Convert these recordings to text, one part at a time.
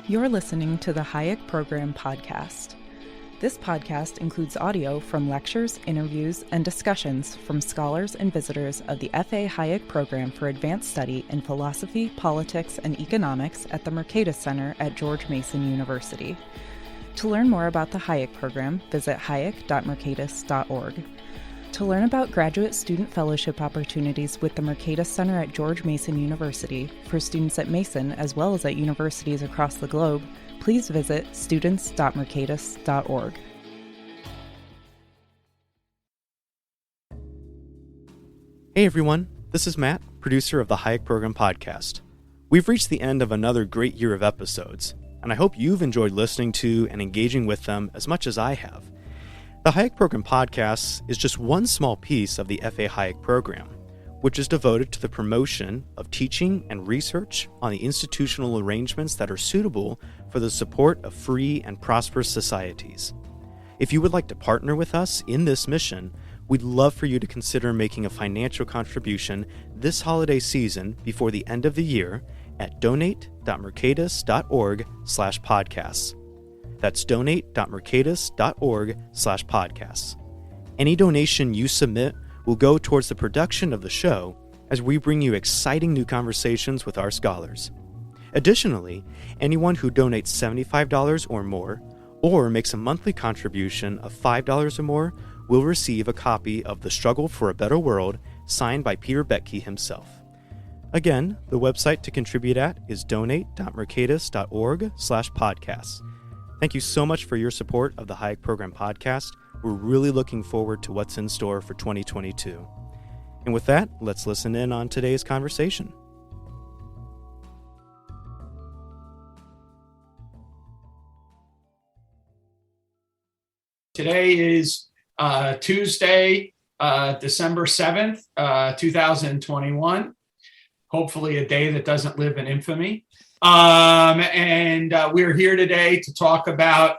You're listening to the Hayek Program podcast. This podcast includes audio from lectures, interviews, and discussions from scholars and visitors of the F.A. Hayek Program for Advanced Study in Philosophy, Politics, and Economics at the Mercatus Center at George Mason University. To learn more about the Hayek Program, visit hayek.mercatus.org. To learn about graduate student fellowship opportunities with the Mercatus Center at George Mason University for students at Mason as well as at universities across the globe, please visit students.mercatus.org. Hey everyone, this is Matt, producer of the Hayek Program podcast. We've reached the end of another great year of episodes, and I hope you've enjoyed listening to and engaging with them as much as I have. The Hayek Program podcast is just one small piece of the F.A. Hayek Program, which is devoted to the promotion of teaching and research on the institutional arrangements that are suitable for the support of free and prosperous societies. If you would like to partner with us in this mission, we'd love for you to consider making a financial contribution this holiday season before the end of the year at donate.mercatus.org/podcasts. That's donate.mercatus.org/podcasts. Any donation you submit will go towards the production of the show as we bring you exciting new conversations with our scholars. Additionally, anyone who donates $75 or more, or makes a monthly contribution of $5 or more, will receive a copy of The Struggle for a Better World, signed by Peter Boettke himself. Again, the website to contribute at is donate.mercatus.org/podcasts. Thank you so much for your support of the Hayek Program podcast. We're really looking forward to what's in store for 2022. And with that, let's listen in on today's conversation. Today is Tuesday, December 7th, 2021. Hopefully a day that doesn't live in infamy. We're here today to talk about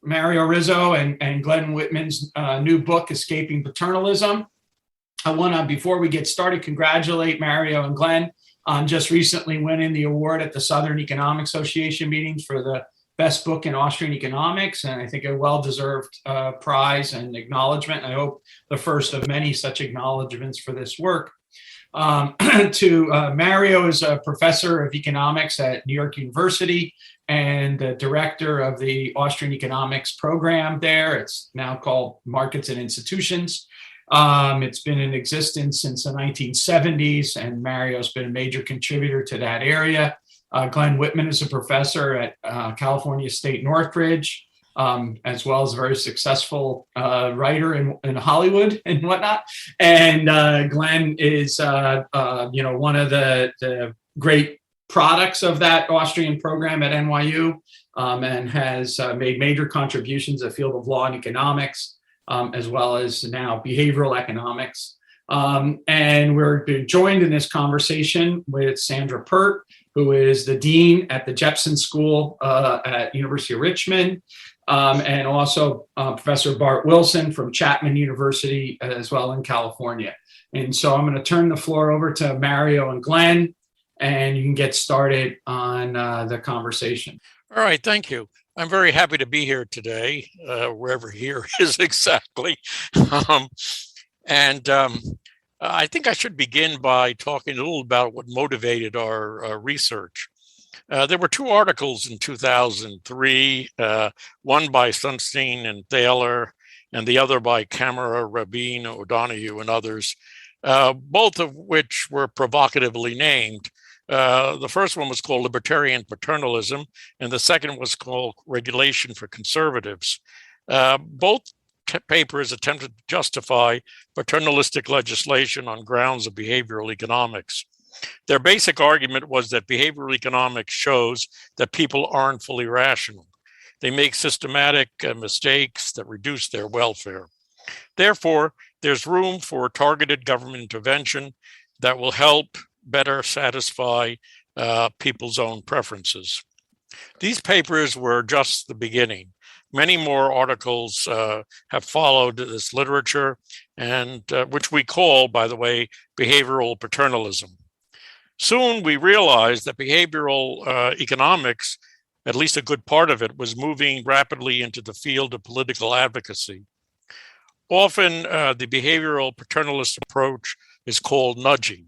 Mario Rizzo and Glenn Whitman's new book, Escaping Paternalism. I want to, before we get started, congratulate Mario and Glenn on just recently winning the award at the Southern Economic Association meetings for the best book in Austrian economics, and I think a well-deserved prize and acknowledgement. I hope the first of many such acknowledgements for this work. Mario is a professor of economics at New York University and the director of the Austrian economics program there. It's now called Markets and Institutions. It's been in existence since the 1970s, and Mario's been a major contributor to that area. Glenn Whitman is a professor at California State Northridge, as well as a very successful writer in Hollywood and whatnot. And Glenn is, one of the great products of that Austrian program at NYU, and has made major contributions to the field of law and economics, as well as now behavioral economics. And we're joined in this conversation with Sandra Pert, who is the dean at the Jepson School at University of Richmond, and also Professor Bart Wilson from Chapman University as well in California. And so I'm going to turn the floor over to Mario and Glenn, and you can get started on the conversation. All right, thank you. I'm very happy to be here today, wherever here is exactly. I think I should begin by talking a little about what motivated our research. There were two articles in 2003, one by Sunstein and Thaler, and the other by Kammerer, Rabin, O'Donoghue, and others, both of which were provocatively named. The first one was called Libertarian Paternalism, and the second was called Regulation for Conservatives. Both papers attempted to justify paternalistic legislation on grounds of behavioral economics. Their basic argument was that behavioral economics shows that people aren't fully rational. They make systematic mistakes that reduce their welfare. Therefore, there's room for targeted government intervention that will help better satisfy people's own preferences. These papers were just the beginning. Many more articles have followed this literature, and which we call, by the way, behavioral paternalism. Soon we realized that behavioral economics at least a good part of it, was moving rapidly into the field of political advocacy. Often, the behavioral paternalist approach is called nudging,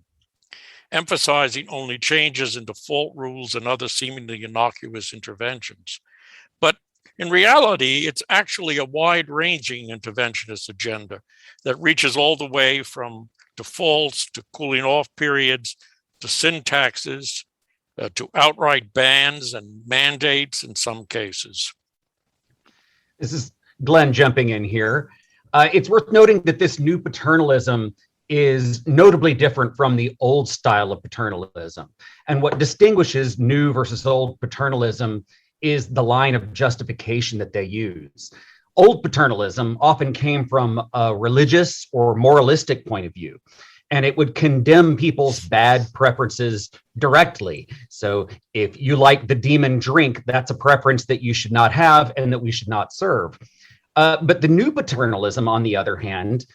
emphasizing only changes in default rules and other seemingly innocuous interventions. But in reality, it's actually a wide-ranging interventionist agenda that reaches all the way from defaults to cooling off periods to sin taxes to outright bans and mandates in some cases. This is Glenn jumping in here. It's worth noting that this new paternalism is notably different from the old style of paternalism. And what distinguishes new versus old paternalism is the line of justification that they use. Old paternalism often came from a religious or moralistic point of view, and it would condemn people's bad preferences directly. So if you like the demon drink, that's a preference that you should not have and that we should not serve. But the new paternalism, on the other hand,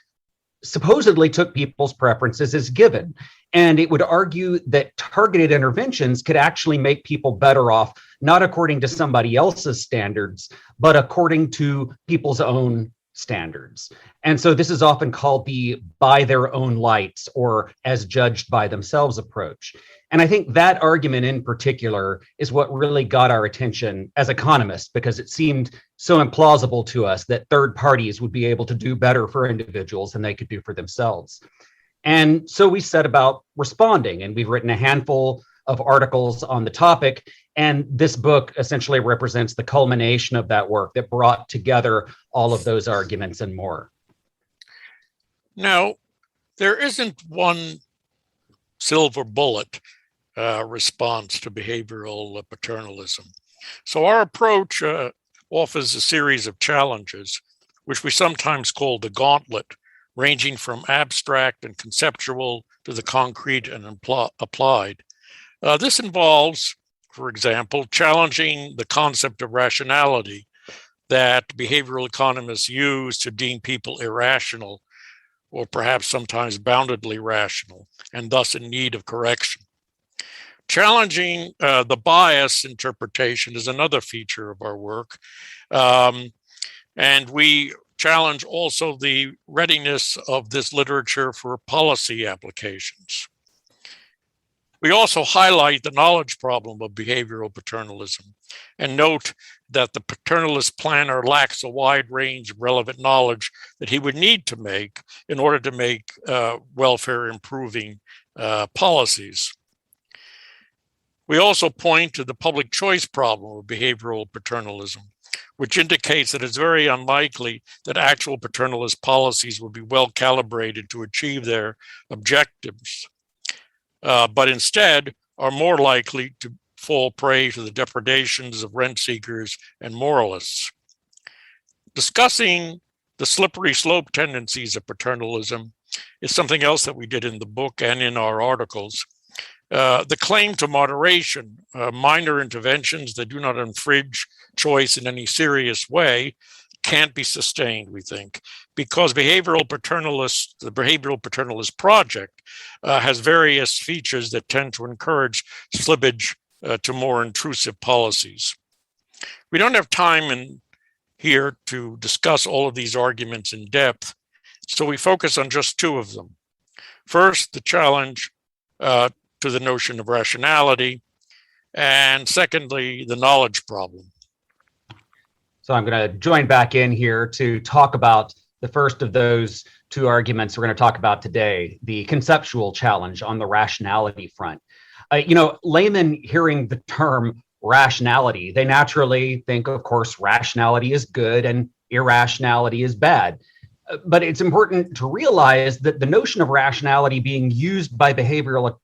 supposedly took people's preferences as given. And it would argue that targeted interventions could actually make people better off, not according to somebody else's standards, but according to people's own standards. And so this is often called the by their own lights or as judged by themselves approach. And I think that argument in particular is what really got our attention as economists, because it seemed so implausible to us that third parties would be able to do better for individuals than they could do for themselves. And so we set about responding, and we've written a handful of articles on the topic. And this book essentially represents the culmination of that work that brought together all of those arguments and more. Now, there isn't one silver bullet response to behavioral paternalism. So our approach offers a series of challenges, which we sometimes call the gauntlet, ranging from abstract and conceptual to the concrete and applied. This involves, for example, challenging the concept of rationality that behavioral economists use to deem people irrational, or perhaps sometimes boundedly rational, and thus in need of correction. Challenging the bias interpretation is another feature of our work. And we challenge also the readiness of this literature for policy applications. We also highlight the knowledge problem of behavioral paternalism and note that the paternalist planner lacks a wide range of relevant knowledge that he would need to make in order to make welfare improving policies. We also point to the public choice problem of behavioral paternalism, which indicates that it's very unlikely that actual paternalist policies will be well calibrated to achieve their objectives, but instead are more likely to fall prey to the depredations of rent seekers and moralists. Discussing the slippery slope tendencies of paternalism is something else that we did in the book and in our articles. The claim to moderation, minor interventions that do not infringe choice in any serious way, can't be sustained, we think, because the behavioral paternalist project has various features that tend to encourage slippage to more intrusive policies. We don't have time here to discuss all of these arguments in depth, so we focus on just two of them. First, the challenge to the notion of rationality, and secondly, the knowledge problem. So I'm going to join back in here to talk about the first of those two arguments we're going to talk about today, the conceptual challenge on the rationality front. Laymen hearing the term rationality, they naturally think, of course, rationality is good and irrationality is bad. But it's important to realize that the notion of rationality being used by behavioral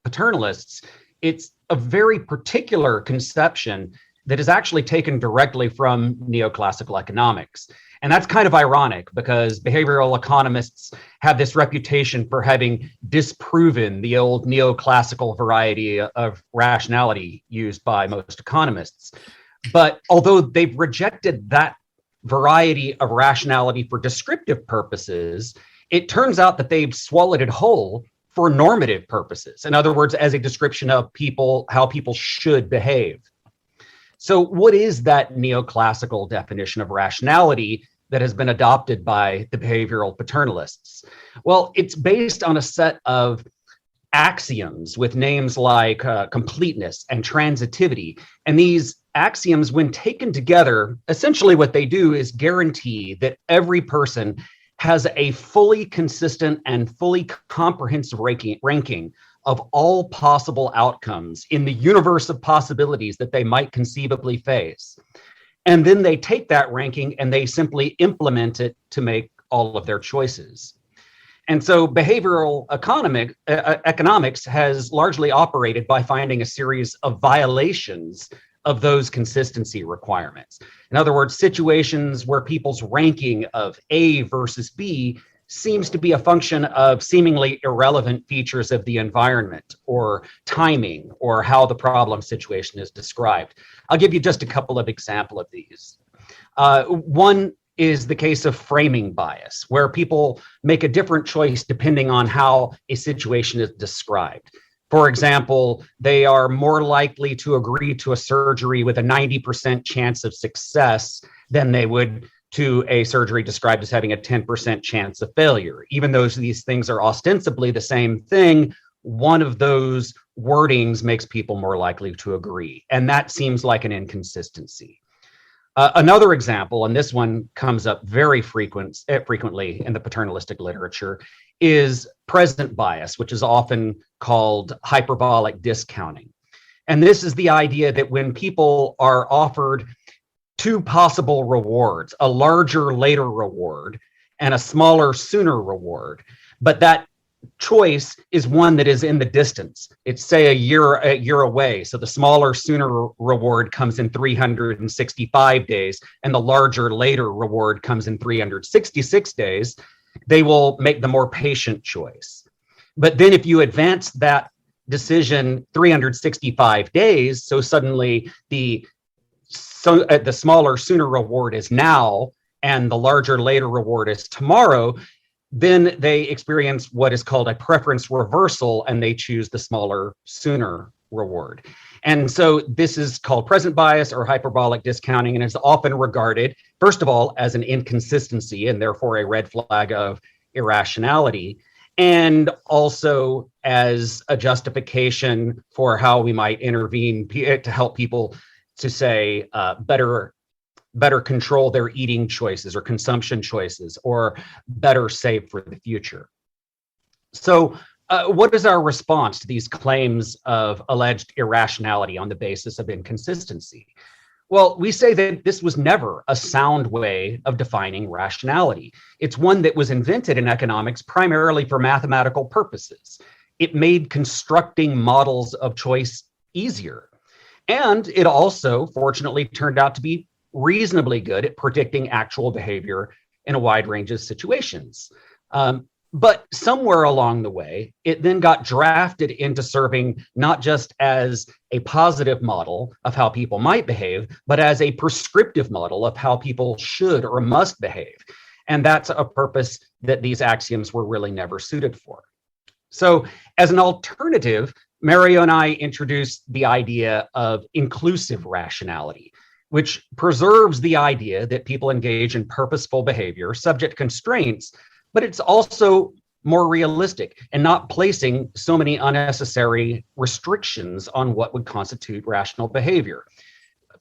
paternalists, it's a very particular conception that is actually taken directly from neoclassical economics. And that's kind of ironic because behavioral economists have this reputation for having disproven the old neoclassical variety of rationality used by most economists. But although they've rejected that variety of rationality for descriptive purposes, it turns out that they've swallowed it whole for normative purposes. In other words, as a description of people, how people should behave. So what is that neoclassical definition of rationality that has been adopted by the behavioral paternalists? Well, it's based on a set of axioms with names like completeness and transitivity. And these axioms, when taken together, essentially what they do is guarantee that every person has a fully consistent and fully comprehensive ranking of all possible outcomes in the universe of possibilities that they might conceivably face. And then they take that ranking and they simply implement it to make all of their choices. And so behavioral economics has largely operated by finding a series of violations of those consistency requirements. In other words, situations where people's ranking of A versus B seems to be a function of seemingly irrelevant features of the environment or timing or how the problem situation is described. I'll give you just a couple of examples of these. One is the case of framing bias, where people make a different choice depending on how a situation is described. For example, they are more likely to agree to a surgery with a 90% chance of success than they would to a surgery described as having a 10% chance of failure. Even though these things are ostensibly the same thing, one of those wordings makes people more likely to agree. And that seems like an inconsistency. Another example, and this one comes up very frequently in the paternalistic literature, is present bias, which is often called hyperbolic discounting. And this is the idea that when people are offered two possible rewards, a larger later reward and a smaller sooner reward, but that choice is one that is in the distance. It's say a year away. So the smaller sooner reward comes in 365 days and the larger later reward comes in 366 days. They will make the more patient choice. But then if you advance that decision 365 days, so suddenly the smaller sooner reward is now and the larger later reward is tomorrow, then they experience what is called a preference reversal and they choose the smaller sooner reward. And so this is called present bias or hyperbolic discounting, and is often regarded, first of all, as an inconsistency and therefore a red flag of irrationality, and also as a justification for how we might intervene to help people to say better control their eating choices or consumption choices, or better save for the future. So what is our response to these claims of alleged irrationality on the basis of inconsistency? Well, we say that this was never a sound way of defining rationality. It's one that was invented in economics primarily for mathematical purposes. It made constructing models of choice easier. And it also, fortunately, turned out to be reasonably good at predicting actual behavior in a wide range of situations. But somewhere along the way, it then got drafted into serving not just as a positive model of how people might behave, but as a prescriptive model of how people should or must behave. And that's a purpose that these axioms were really never suited for. So as an alternative, Mario and I introduced the idea of inclusive rationality, which preserves the idea that people engage in purposeful behavior subject to constraints, but it's also more realistic and not placing so many unnecessary restrictions on what would constitute rational behavior.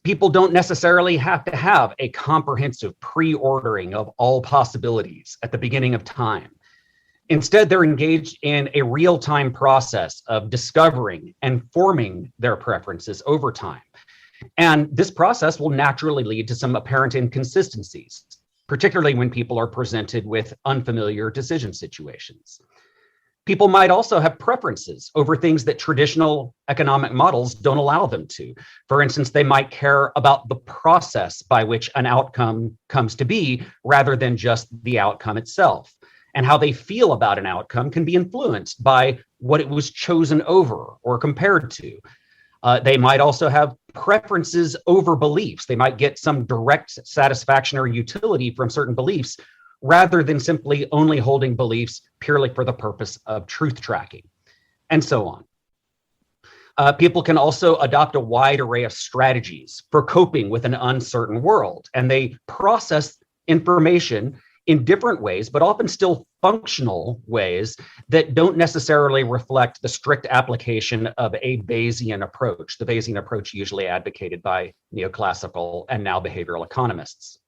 People don't necessarily have to have a comprehensive pre-ordering of all possibilities at the beginning of time. Instead, they're engaged in a real-time process of discovering and forming their preferences over time. And this process will naturally lead to some apparent inconsistencies, particularly when people are presented with unfamiliar decision situations. People might also have preferences over things that traditional economic models don't allow them to. For instance, they might care about the process by which an outcome comes to be rather than just the outcome itself. And how they feel about an outcome can be influenced by what it was chosen over or compared to. They might also have preferences over beliefs. They might get some direct satisfaction or utility from certain beliefs rather than simply only holding beliefs purely for the purpose of truth tracking, and so on. People can also adopt a wide array of strategies for coping with an uncertain world, and they process information in different ways, but often still functional ways that don't necessarily reflect the strict application of a Bayesian approach, the Bayesian approach usually advocated by neoclassical and now behavioral economists.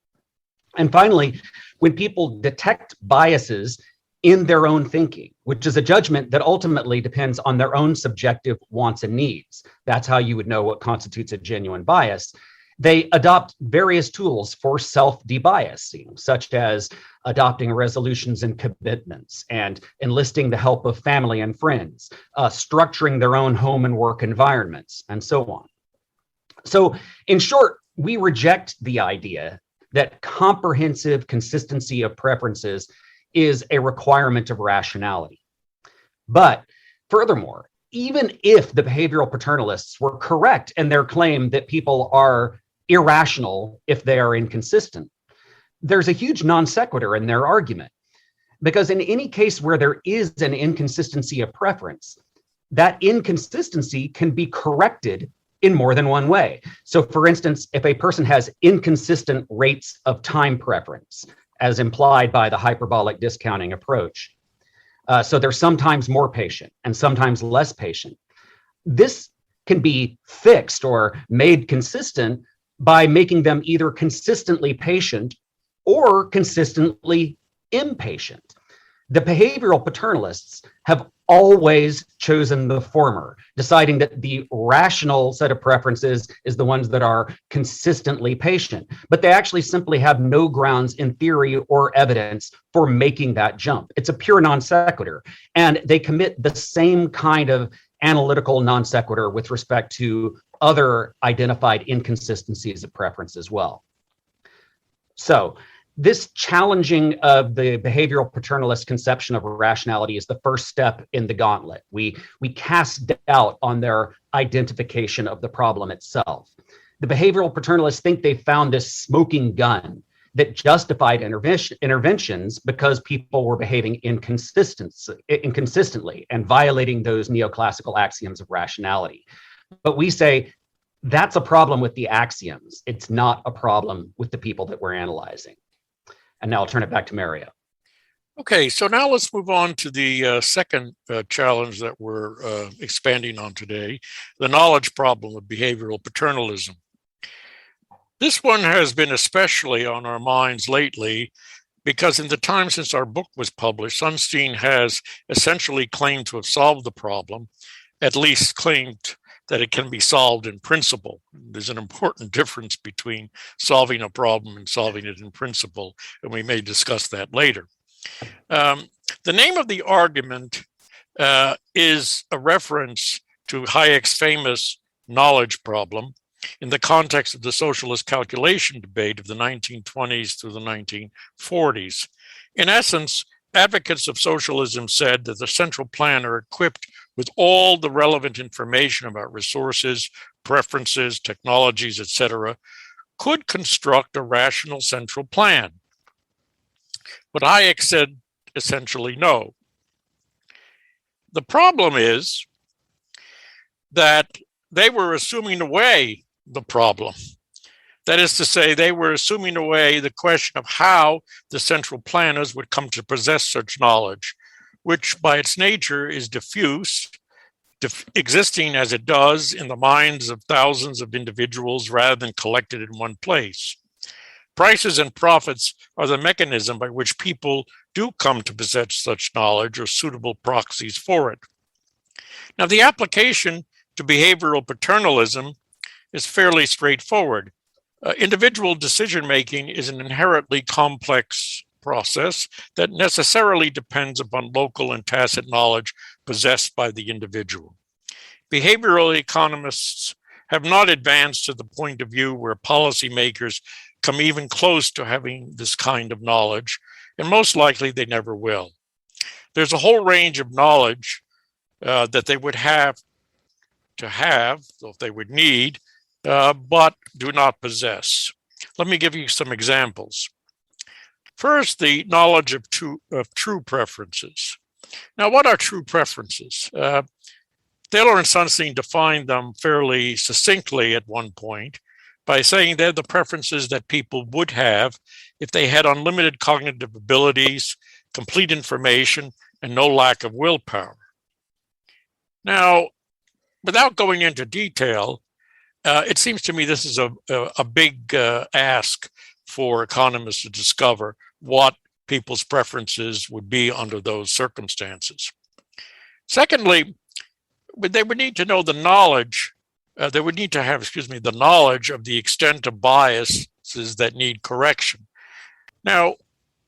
And finally, when people detect biases in their own thinking, which is a judgment that ultimately depends on their own subjective wants and needs. That's how you would know what constitutes a genuine bias. They adopt various tools for self-debiasing, such as adopting resolutions and commitments and enlisting the help of family and friends, structuring their own home and work environments, and so on. So in short, we reject the idea that comprehensive consistency of preferences is a requirement of rationality. But furthermore, even if the behavioral paternalists were correct in their claim that people are irrational if they are inconsistent, there's a huge non sequitur in their argument. Because in any case where there is an inconsistency of preference, that inconsistency can be corrected in more than one way. So for instance, if a person has inconsistent rates of time preference, as implied by the hyperbolic discounting approach, so they're sometimes more patient and sometimes less patient, this can be fixed or made consistent by making them either consistently patient or consistently impatient. The behavioral paternalists have always chosen the former, deciding that the rational set of preferences is the ones that are consistently patient. But they actually simply have no grounds in theory or evidence for making that jump. It's a pure non sequitur. And they commit the same kind of analytical non sequitur with respect to other identified inconsistencies of preference as well. So this challenging of the behavioral paternalist conception of rationality is the first step in the gauntlet. We cast doubt on their identification of the problem itself. The behavioral paternalists think they found this smoking gun that justified interventions because people were behaving inconsistently and violating those neoclassical axioms of rationality. But we say that's a problem with the axioms. It's not a problem with the people that we're analyzing. And now I'll turn it back to Mario. Okay, so now let's move on to the second challenge that we're expanding on today, the knowledge problem of behavioral paternalism. This one has been especially on our minds lately because in the time since our book was published, Sunstein has essentially claimed to have solved the problem, at least claimed that it can be solved in principle. There's an important difference between solving a problem and solving it in principle, and we may discuss that later. The name of the argument is a reference to Hayek's famous knowledge problem in the context of the socialist calculation debate of the 1920s through the 1940s. In essence, advocates of socialism said that the central planner equipped with all the relevant information about resources, preferences, technologies, etc., could construct a rational central plan. But Hayek said essentially no. The problem is that they were assuming away the problem. That is to say, they were assuming away the question of how the central planners would come to possess such knowledge, which by its nature is diffuse, existing as it does in the minds of thousands of individuals rather than collected in one place. Prices and profits are the mechanism by which people do come to possess such knowledge or suitable proxies for it. Now, the application to behavioral paternalism is fairly straightforward. Individual decision-making is an inherently complex process that necessarily depends upon local and tacit knowledge possessed by the individual. Behavioral economists have not advanced to the point of view where policymakers come even close to having this kind of knowledge, and most likely they never will. There's a whole range of knowledge that they would have to have, so if they would need, but do not possess. Let me give you some examples. First, the knowledge of true preferences. Now, what are true preferences? Thaler and Sunstein defined them fairly succinctly at one point by saying they're the preferences that people would have if they had unlimited cognitive abilities, complete information, and no lack of willpower. Now, without going into detail, it seems to me this is a big ask for economists to discover what people's preferences would be under those circumstances. Secondly, they would need to know the knowledge, they would need to have, the knowledge of the extent of biases that need correction. Now,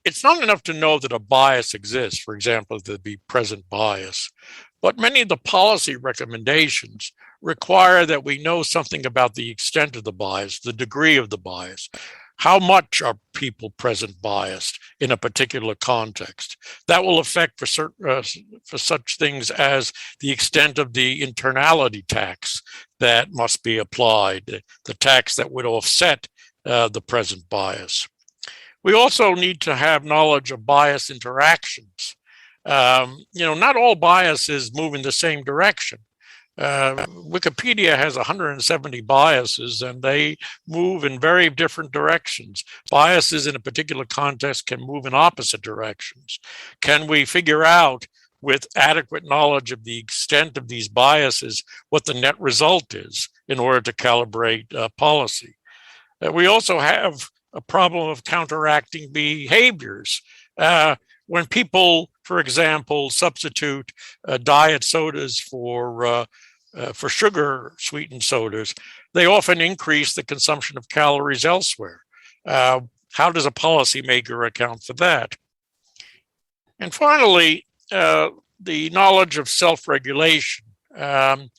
it's not enough to know that a bias exists, for example, the present bias, but many of the policy recommendations require that we know something about the extent of the bias, the degree of the bias. How much are people present biased in a particular context? That will affect for such things as the extent of the internality tax that must be applied, the tax that would offset the present bias. We also need to have knowledge of bias interactions. Not all biases move in the same direction. Wikipedia has 170 biases and they move in very different directions. Biases in a particular context can move in opposite directions. Can we figure out with adequate knowledge of the extent of these biases what the net result is in order to calibrate policy? We also have a problem of counteracting behaviors. When people, for example, substitute diet sodas for sugar-sweetened sodas, they often increase the consumption of calories elsewhere. How does a policymaker account for that? And finally, the knowledge of self-regulation, and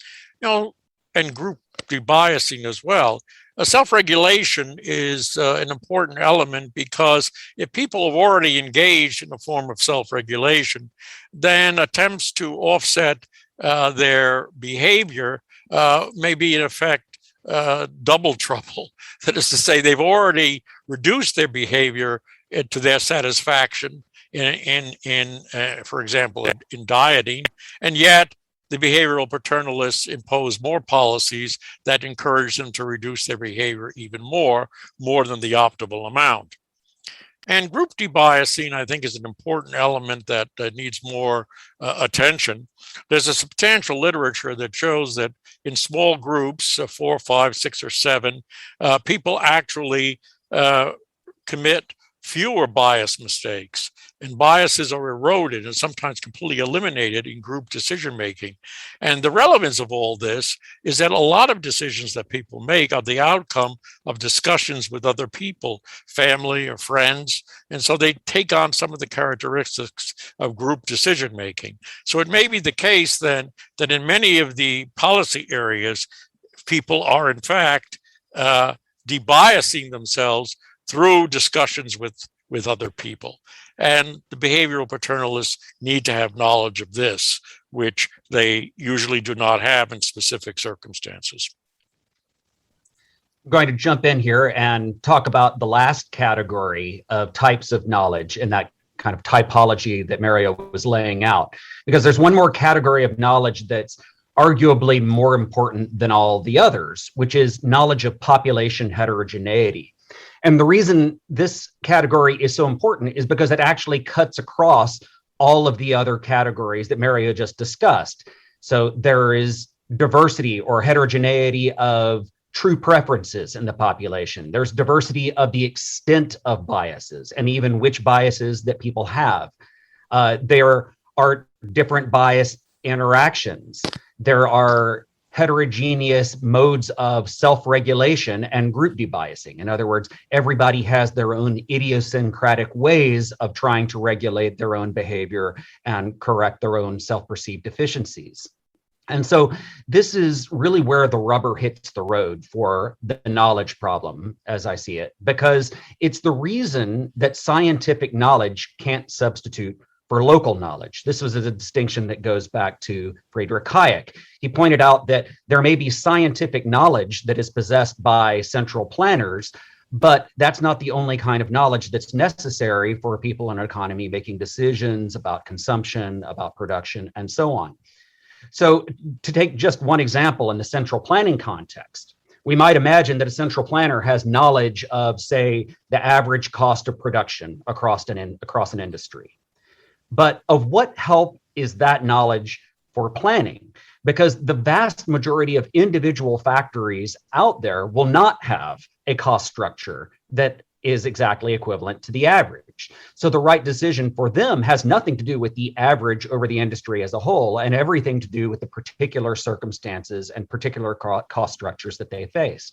group debiasing as well. Self-regulation is an important element because if people have already engaged in a form of self-regulation, then attempts to offset their behavior may be in effect double trouble. That is to say, they've already reduced their behavior to their satisfaction in for example, in dieting, and yet the behavioral paternalists impose more policies that encourage them to reduce their behavior even more than the optimal amount. And group debiasing, I think, is an important element that needs more attention. There's a substantial literature that shows that in small groups, 4, 5, 6, or 7, people actually commit fewer bias mistakes, and biases are eroded and sometimes completely eliminated in group decision making. And the relevance of all this is that a lot of decisions that people make are the outcome of discussions with other people, family or friends, and so they take on some of the characteristics of group decision making. So it may be the case then that in many of the policy areas, people are in fact debiasing themselves through discussions with other people. And the behavioral paternalists need to have knowledge of this, which they usually do not have in specific circumstances. I'm going to jump in here and talk about the last category of types of knowledge in that kind of typology that Mario was laying out, because there's one more category of knowledge that's arguably more important than all the others, which is knowledge of population heterogeneity. And the reason this category is so important is because it actually cuts across all of the other categories that Mario just discussed. So there is diversity or heterogeneity of true preferences in the population. There's diversity of the extent of biases and even which biases that people have. There are different bias interactions. There are heterogeneous modes of self-regulation and group debiasing. In other words, everybody has their own idiosyncratic ways of trying to regulate their own behavior and correct their own self-perceived deficiencies. And so this is really where the rubber hits the road for the knowledge problem, as I see it, because it's the reason that scientific knowledge can't substitute for local knowledge. This was a distinction that goes back to Friedrich Hayek. He pointed out that there may be scientific knowledge that is possessed by central planners, but that's not the only kind of knowledge that's necessary for people in an economy making decisions about consumption, about production, and so on. So to take just one example in the central planning context, we might imagine that a central planner has knowledge of, say, the average cost of production across an industry. But of what help is that knowledge for planning? Because the vast majority of individual factories out there will not have a cost structure that is exactly equivalent to the average. So the right decision for them has nothing to do with the average over the industry as a whole, and everything to do with the particular circumstances and particular cost structures that they face.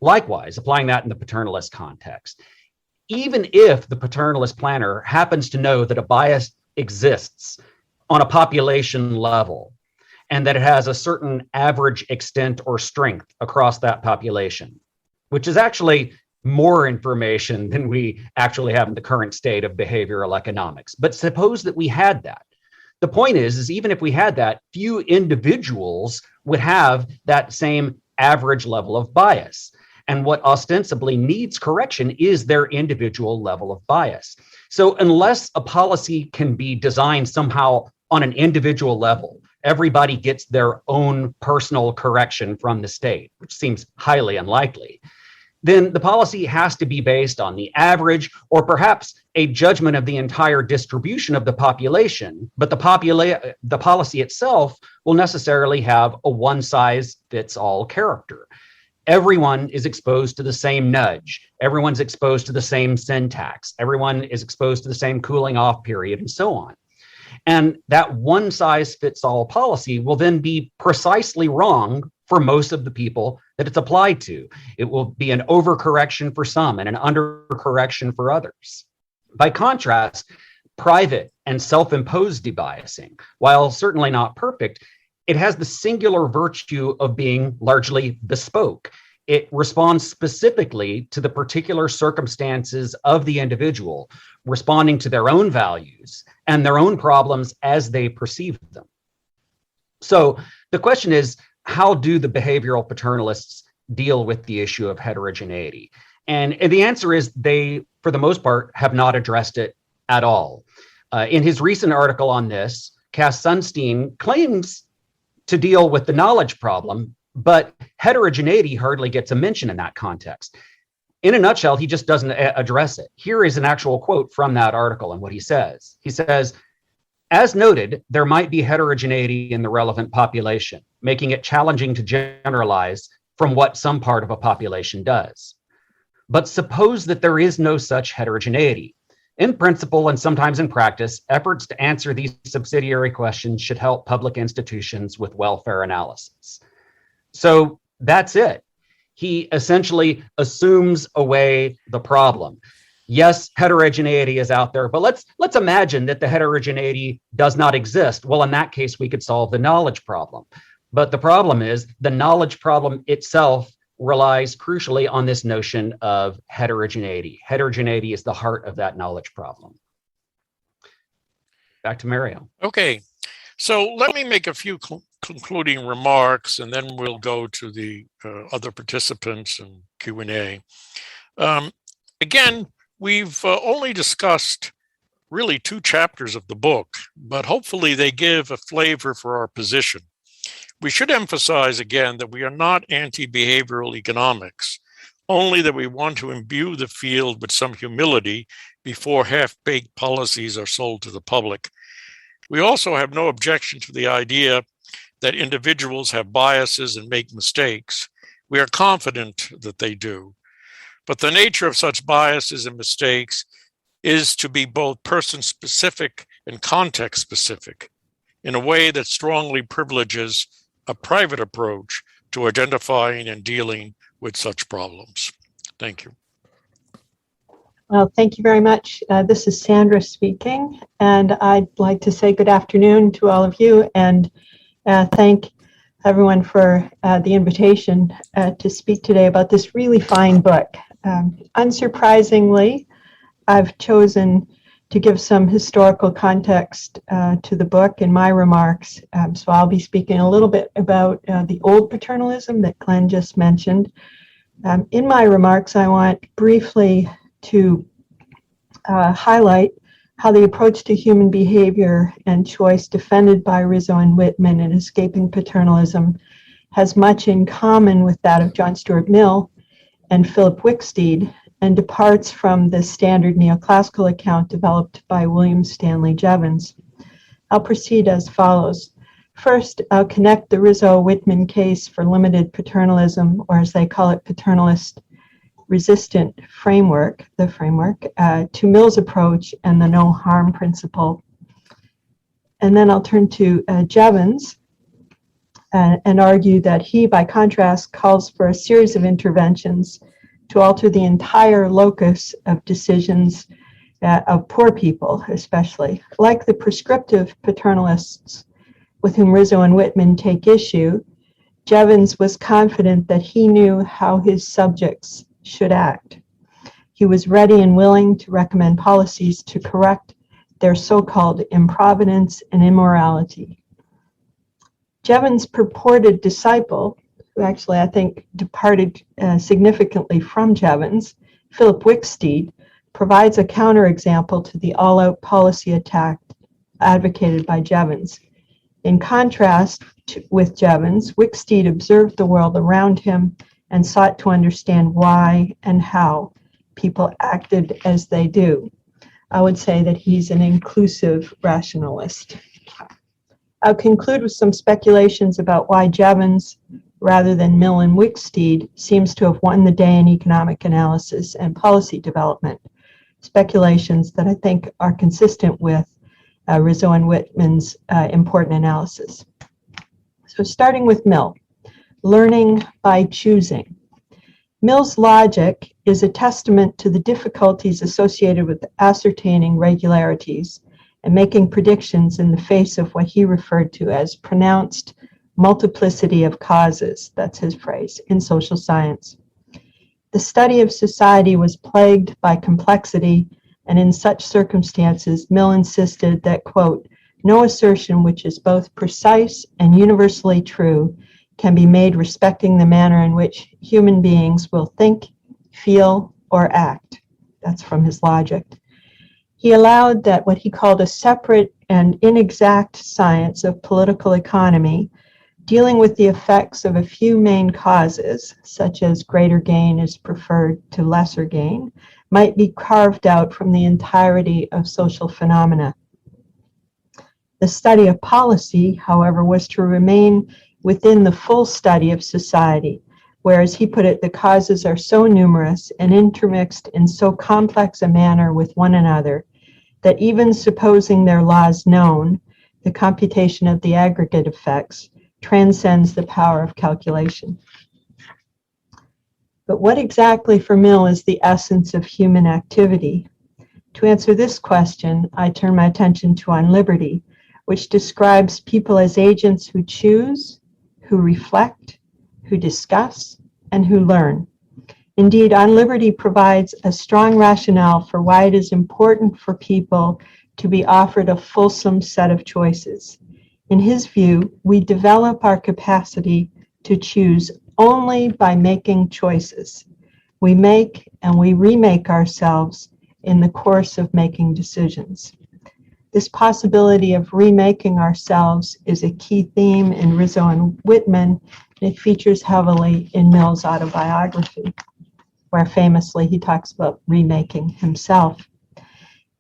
Likewise, applying that in the paternalist context, even if the paternalist planner happens to know that a bias exists on a population level, and that it has a certain average extent or strength across that population, which is actually more information than we actually have in the current state of behavioral economics. But suppose that we had that. The point is even if we had that, few individuals would have that same average level of bias. And what ostensibly needs correction is their individual level of bias. So unless a policy can be designed somehow on an individual level, everybody gets their own personal correction from the state, which seems highly unlikely, then the policy has to be based on the average or perhaps a judgment of the entire distribution of the population. But the policy itself will necessarily have a one-size-fits-all character. Everyone is exposed to the same nudge. Everyone's exposed to the same syntax. Everyone is exposed to the same cooling off period and so on. And that one-size-fits-all policy will then be precisely wrong for most of the people that it's applied to. It will be an overcorrection for some and an undercorrection for others. By contrast, private and self-imposed debiasing, while certainly not perfect, it has the singular virtue of being largely bespoke. It responds specifically to the particular circumstances of the individual, responding to their own values and their own problems as they perceive them. So the question is, how do the behavioral paternalists deal with the issue of heterogeneity? And the answer is they, for the most part, have not addressed it at all. In his recent article on this, Cass Sunstein claims to deal with the knowledge problem, but heterogeneity hardly gets a mention in that context. In a nutshell, he just doesn't address it. Here is an actual quote from that article and what he says. He says, as noted, there might be heterogeneity in the relevant population, making it challenging to generalize from what some part of a population does. But suppose that there is no such heterogeneity. In principle and sometimes in practice, efforts to answer these subsidiary questions should help public institutions with welfare analysis. So that's it. He essentially assumes away the problem. Yes, heterogeneity is out there, but let's imagine that the heterogeneity does not exist. Well, in that case, we could solve the knowledge problem. But the problem is the knowledge problem itself relies crucially on this notion of heterogeneity. Heterogeneity is the heart of that knowledge problem. Back to Mario. Okay, so let me make a few concluding remarks, and then we'll go to the other participants and Q&A. Again, we've only discussed really 2 chapters of the book, but hopefully they give a flavor for our position. We should emphasize again that we are not anti-behavioral economics, only that we want to imbue the field with some humility before half-baked policies are sold to the public. We also have no objection to the idea that individuals have biases and make mistakes. We are confident that they do. But the nature of such biases and mistakes is to be both person-specific and context-specific in a way that strongly privileges a private approach to identifying and dealing with such problems. Thank you. Well, thank you very much. This is Sandra speaking, and I'd like to say good afternoon to all of you and thank everyone for the invitation to speak today about this really fine book. Unsurprisingly, I've chosen to give some historical context to the book in my remarks. So I'll be speaking a little bit about the old paternalism that Glenn just mentioned. In my remarks, I want briefly to highlight how the approach to human behavior and choice defended by Rizzo and Whitman in Escaping Paternalism has much in common with that of John Stuart Mill and Philip Wicksteed, and departs from the standard neoclassical account developed by William Stanley Jevons. I'll proceed as follows. First, I'll connect the Rizzo-Whitman case for limited paternalism, or as they call it, paternalist resistant framework, to Mill's approach and the no harm principle. And then I'll turn to Jevons and argue that he, by contrast, calls for a series of interventions to alter the entire locus of decisions of poor people, especially. Like the prescriptive paternalists with whom Rizzo and Whitman take issue, Jevons was confident that he knew how his subjects should act. He was ready and willing to recommend policies to correct their so-called improvidence and immorality. Jevons' purported disciple, who actually I think departed significantly from Jevons, Philip Wicksteed, provides a counterexample to the all-out policy attack advocated by Jevons. In contrast with Jevons, Wicksteed observed the world around him and sought to understand why and how people acted as they do. I would say that he's an inclusive rationalist. I'll conclude with some speculations about why Jevons, rather than Mill and Wicksteed, seems to have won the day in economic analysis and policy development. Speculations that I think are consistent with Rizzo and Whitman's important analysis. So starting with Mill, learning by choosing. Mill's logic is a testament to the difficulties associated with ascertaining regularities and making predictions in the face of what he referred to as pronounced multiplicity of causes, that's his phrase, in social science. The study of society was plagued by complexity, and in such circumstances, Mill insisted that, quote, no assertion which is both precise and universally true can be made respecting the manner in which human beings will think, feel, or act. That's from his logic. He allowed that what he called a separate and inexact science of political economy, dealing with the effects of a few main causes, such as greater gain is preferred to lesser gain, might be carved out from the entirety of social phenomena. The study of policy, however, was to remain within the full study of society, where, as he put it, the causes are so numerous and intermixed in so complex a manner with one another that even supposing their laws known, the computation of the aggregate effects transcends the power of calculation. But what exactly for Mill is the essence of human activity? To answer this question, I turn my attention to On Liberty, which describes people as agents who choose, who reflect, who discuss, and who learn. Indeed, On Liberty provides a strong rationale for why it is important for people to be offered a fulsome set of choices. In his view, we develop our capacity to choose only by making choices. We make and we remake ourselves in the course of making decisions. This possibility of remaking ourselves is a key theme in Rizzo and Whitman, and it features heavily in Mill's autobiography, where famously he talks about remaking himself.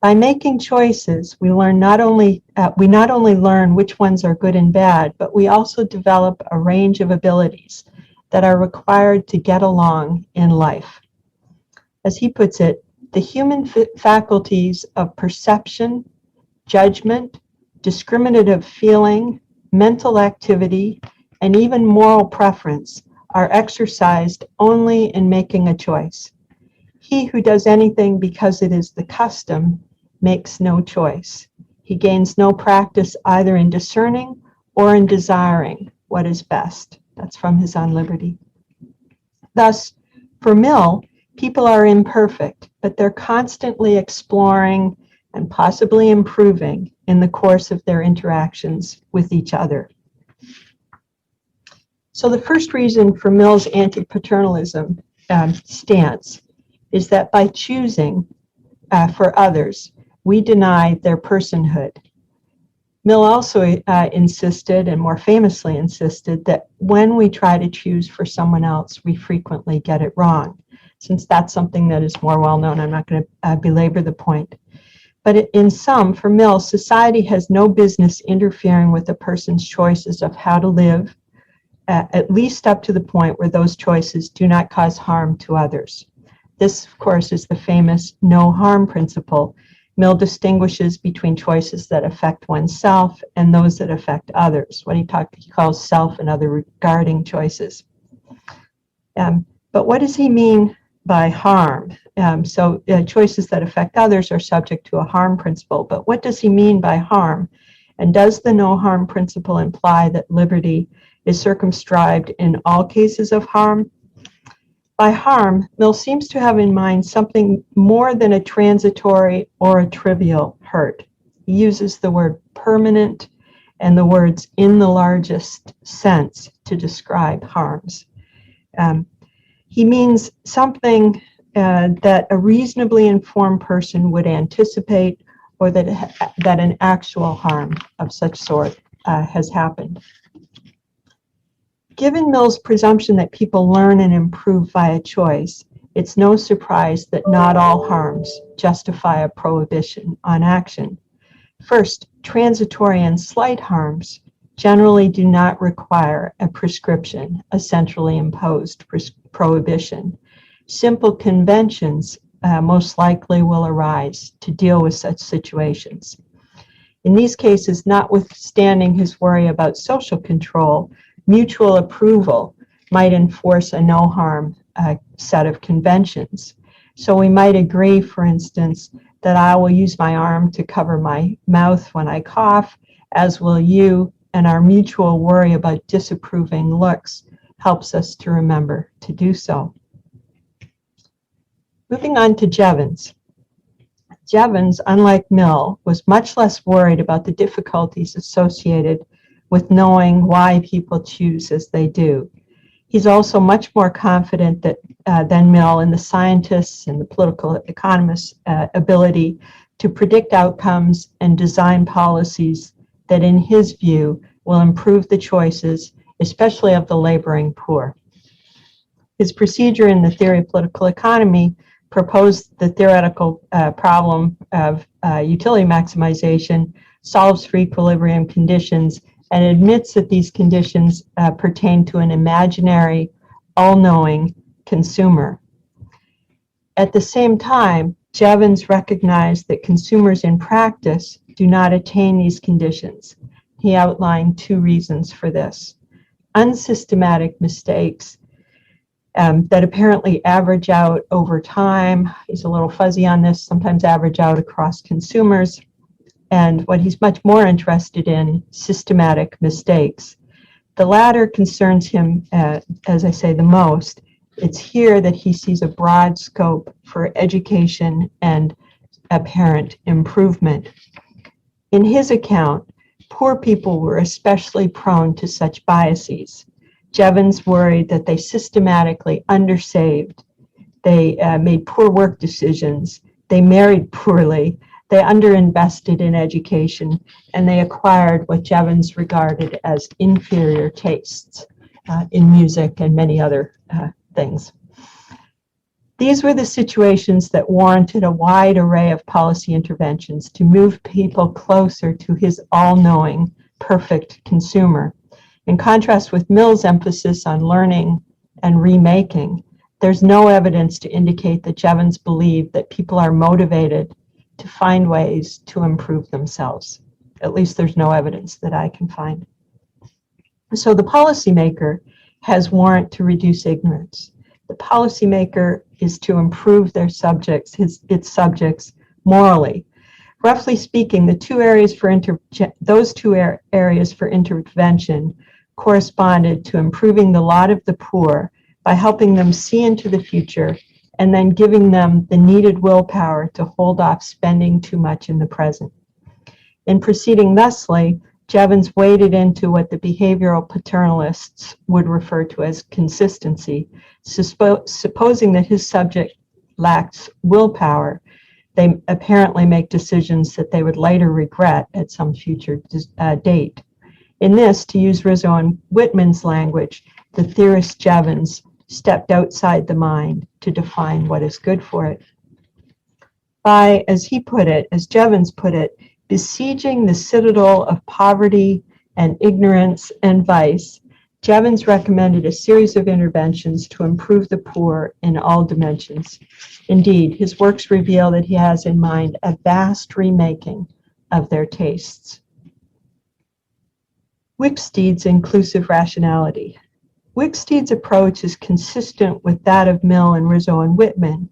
By making choices, we not only learn which ones are good and bad, but we also develop a range of abilities that are required to get along in life. As he puts it, the human faculties of perception, judgment, discriminative feeling, mental activity, and even moral preference are exercised only in making a choice. He who does anything because it is the custom makes no choice. He gains no practice either in discerning or in desiring what is best. That's from his On Liberty. Thus, for Mill, people are imperfect, but they're constantly exploring and possibly improving in the course of their interactions with each other. So the first reason for Mill's anti-paternalism stance is that by choosing for others, we deny their personhood. Mill also insisted, and more famously insisted, that when we try to choose for someone else, we frequently get it wrong. Since that's something that is more well known, I'm not going to belabor the point. But in sum, for Mill, society has no business interfering with a person's choices of how to live, at least up to the point where those choices do not cause harm to others. This, of course, is the famous no harm principle. Mill distinguishes between choices that affect oneself and those that affect others, what he calls self and other regarding choices. But what does he mean by harm? Choices that affect others are subject to a harm principle, but what does he mean by harm? And does the no harm principle imply that liberty is circumscribed in all cases of harm? By harm, Mill seems to have in mind something more than a transitory or a trivial hurt. He uses the word permanent and the words in the largest sense to describe harms. He means something that a reasonably informed person would anticipate, or that an actual harm of such sort has happened. Given Mill's presumption that people learn and improve via choice, it's no surprise that not all harms justify a prohibition on action. First, transitory and slight harms generally do not require a prescription, a centrally imposed prohibition. Simple conventions most likely will arise to deal with such situations. In these cases, notwithstanding his worry about social control, mutual approval might enforce a no harm set of conventions. So we might agree, for instance, that I will use my arm to cover my mouth when I cough, as will you, and our mutual worry about disapproving looks helps us to remember to do so. Moving on to Jevons. Jevons, unlike Mill, was much less worried about the difficulties associated with knowing why people choose as they do. He's also much more confident than Mill in the scientists' and the political economists' ability to predict outcomes and design policies that, in his view, will improve the choices, especially of the laboring poor. His procedure in the theory of political economy proposed the theoretical problem of utility maximization, solves for equilibrium conditions, and admits that these conditions pertain to an imaginary, all-knowing consumer. At the same time, Jevons recognized that consumers in practice do not attain these conditions. He outlined two reasons for this. Unsystematic mistakes that apparently average out over time. He's a little fuzzy on this, sometimes average out across consumers. And what he's much more interested in, systematic mistakes. The latter concerns him, as I say, the most. It's here that he sees a broad scope for education and apparent improvement. In his account, poor people were especially prone to such biases. Jevons worried that they systematically undersaved, they made poor work decisions, they married poorly, they underinvested in education, and they acquired what Jevons regarded as inferior tastes in music and many other things. These were the situations that warranted a wide array of policy interventions to move people closer to his all-knowing, perfect consumer. In contrast with Mill's emphasis on learning and remaking, there's no evidence to indicate that Jevons believed that people are motivated to find ways to improve themselves. At least there's no evidence that I can find. So the policymaker has warrant to reduce ignorance. The policymaker is to improve their subjects, its subjects morally. Roughly speaking, those two areas for intervention corresponded to improving the lot of the poor by helping them see into the future and then giving them the needed willpower to hold off spending too much in the present. In proceeding thusly, Jevons waded into what the behavioral paternalists would refer to as consistency, supposing that his subject lacks willpower. they apparently make decisions that they would later regret at some future date. In this, to use Rizzo and Whitman's language, the theorist Jevons stepped outside the mind to define what is good for it. By, as he put it, as Jevons put it, besieging the citadel of poverty and ignorance and vice, Jevons recommended a series of interventions to improve the poor in all dimensions. Indeed, his works reveal that he has in mind a vast remaking of their tastes. Wicksteed's inclusive rationality. Wicksteed's approach is consistent with that of Mill and Rizzo and Whitman.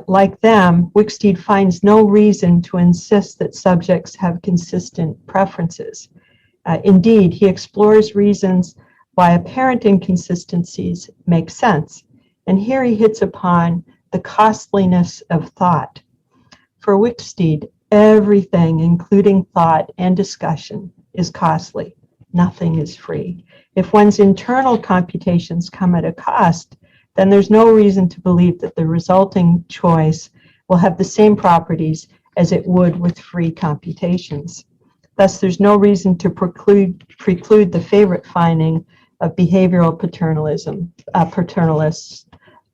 Like them, Wicksteed finds no reason to insist that subjects have consistent preferences. Indeed, he explores reasons why apparent inconsistencies make sense, and here he hits upon the costliness of thought. For Wicksteed, everything, including thought and discussion, is costly. Nothing is free. If one's internal computations come at a cost, then there's no reason to believe that the resulting choice will have the same properties as it would with free computations. Thus, there's no reason to preclude the favorite finding of behavioral paternalists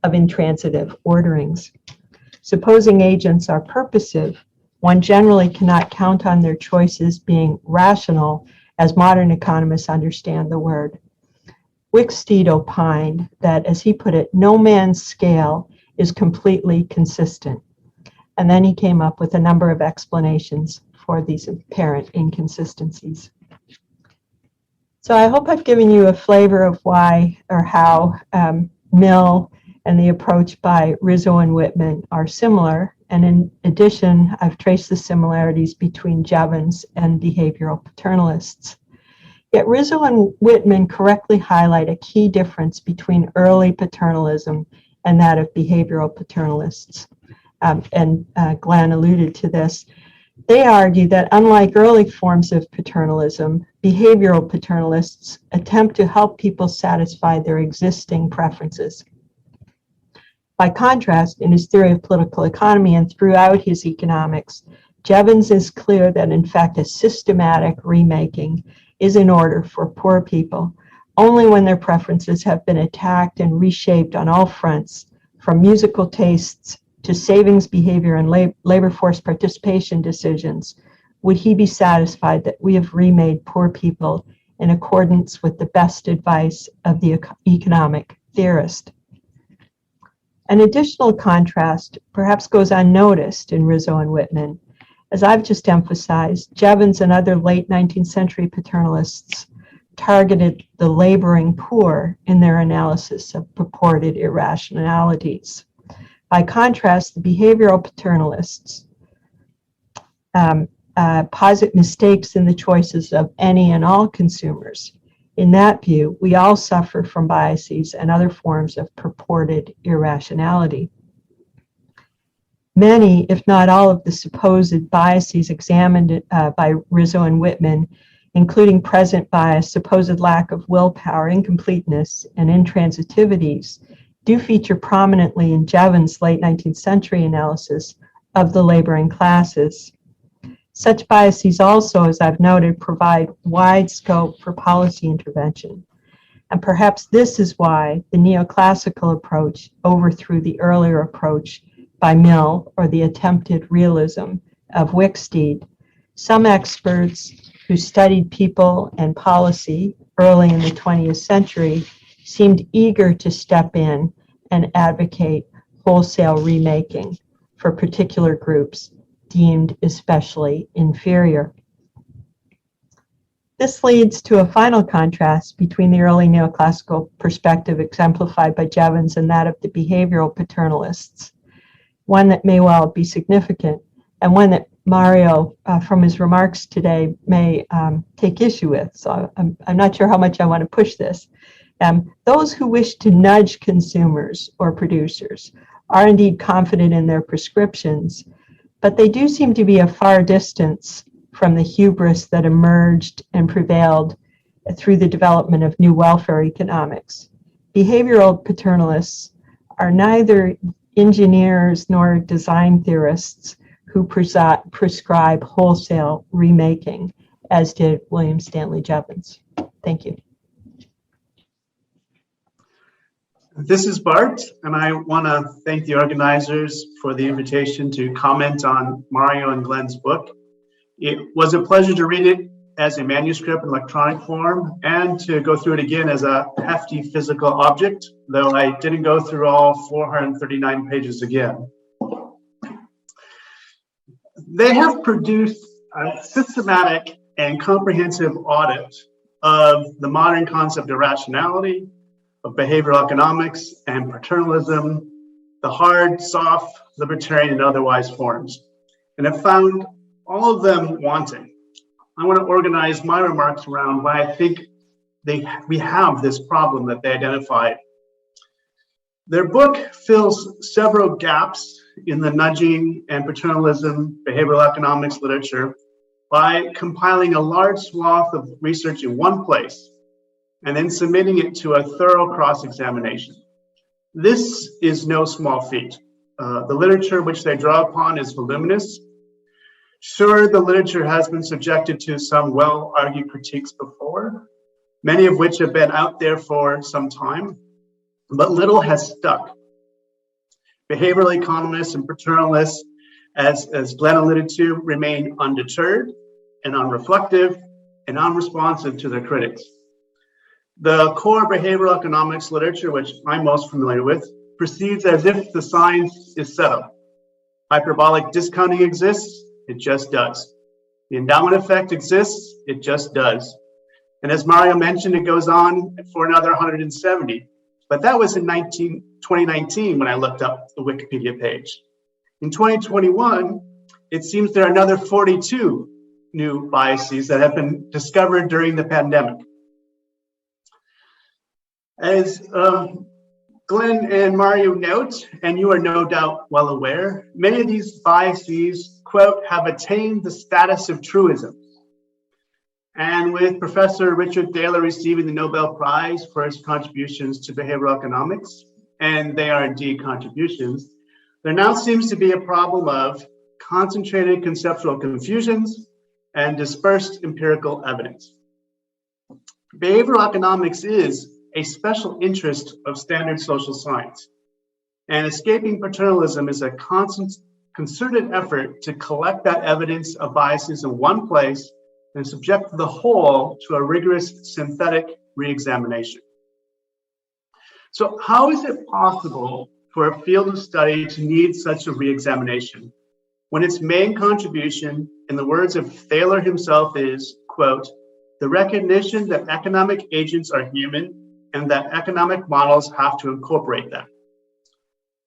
of intransitive orderings. Supposing agents are purposive, one generally cannot count on their choices being rational, as modern economists understand the word. Wicksteed opined that, as he put it, no man's scale is completely consistent. And then he came up with a number of explanations for these apparent inconsistencies. So I hope I've given you a flavor of why or how Mill and the approach by Rizzo and Whitman are similar. And in addition, I've traced the similarities between Jevons and behavioral paternalists. Yet Rizzo and Whitman correctly highlight a key difference between early paternalism and that of behavioral paternalists. Glenn alluded to this. They argue that unlike early forms of paternalism, behavioral paternalists attempt to help people satisfy their existing preferences. By contrast, in his theory of political economy and throughout his economics, Jevons is clear that in fact a systematic remaking is in order for poor people only when their preferences have been attacked and reshaped on all fronts, from musical tastes to savings behavior and labor force participation decisions, would he be satisfied that we have remade poor people in accordance with the best advice of the economic theorist. An additional contrast perhaps goes unnoticed in Rizzo and Whitman. As I've just emphasized, Jevons and other late 19th century paternalists targeted the laboring poor in their analysis of purported irrationalities. By contrast, the behavioral paternalists posit mistakes in the choices of any and all consumers. In that view, we all suffer from biases and other forms of purported irrationality. Many, if not all, of the supposed biases examined by Rizzo and Whitman, including present bias, supposed lack of willpower, incompleteness, and intransitivities, do feature prominently in Jevons' late 19th century analysis of the laboring classes. Such biases also, as I've noted, provide wide scope for policy intervention. And perhaps this is why the neoclassical approach overthrew the earlier approach by Mill or the attempted realism of Wicksteed. Some experts who studied people and policy early in the 20th century seemed eager to step in and advocate wholesale remaking for particular groups deemed especially inferior. This leads to a final contrast between the early neoclassical perspective exemplified by Jevons and that of the behavioral paternalists, one that may well be significant and one that Mario, from his remarks today, may take issue with. So I'm not sure how much I want to push this. Those who wish to nudge consumers or producers are indeed confident in their prescriptions, but they do seem to be a far distance from the hubris that emerged and prevailed through the development of new welfare economics. Behavioral paternalists are neither engineers nor design theorists who prescribe wholesale remaking, as did William Stanley Jevons. Thank you. This is Bart, and I want to thank the organizers for the invitation to comment on Mario and Glenn's book. It was a pleasure to read it as a manuscript in electronic form and to go through it again as a hefty physical object, though I didn't go through all 439 pages again. They have produced a systematic and comprehensive audit of the modern concept of rationality, of behavioral economics and paternalism, the hard, soft, libertarian, and otherwise forms, and have found all of them wanting. I want to organize my remarks around why I think we have this problem that they identified. Their book fills several gaps in the nudging and paternalism behavioral economics literature by compiling a large swath of research in one place and then submitting it to a thorough cross-examination. This is no small feat. The literature which they draw upon is voluminous. Sure, the literature has been subjected to some well-argued critiques before, many of which have been out there for some time, but little has stuck. Behavioral economists and paternalists, as Glenn alluded to, remain undeterred and unreflective and unresponsive to their critics. The core behavioral economics literature, which I'm most familiar with, proceeds as if the science is settled. Hyperbolic discounting exists, it just does. The endowment effect exists, it just does. And as Mario mentioned, it goes on for another 170. But that was in 2019 when I looked up the Wikipedia page. In 2021, it seems there are another 42 new biases that have been discovered during the pandemic. As Glenn and Mario note, and you are no doubt well aware, many of these biases, quote, have attained the status of truism. And with Professor Richard Thaler receiving the Nobel Prize for his contributions to behavioral economics, and they are indeed contributions, there now seems to be a problem of concentrated conceptual confusions and dispersed empirical evidence. Behavioral economics is a special interest of standard social science, and escaping paternalism is a constant, concerted effort to collect that evidence of biases in one place and subject the whole to a rigorous synthetic re-examination. So how is it possible for a field of study to need such a re-examination when its main contribution, in the words of Thaler himself, is, quote, the recognition that economic agents are human and that economic models have to incorporate them?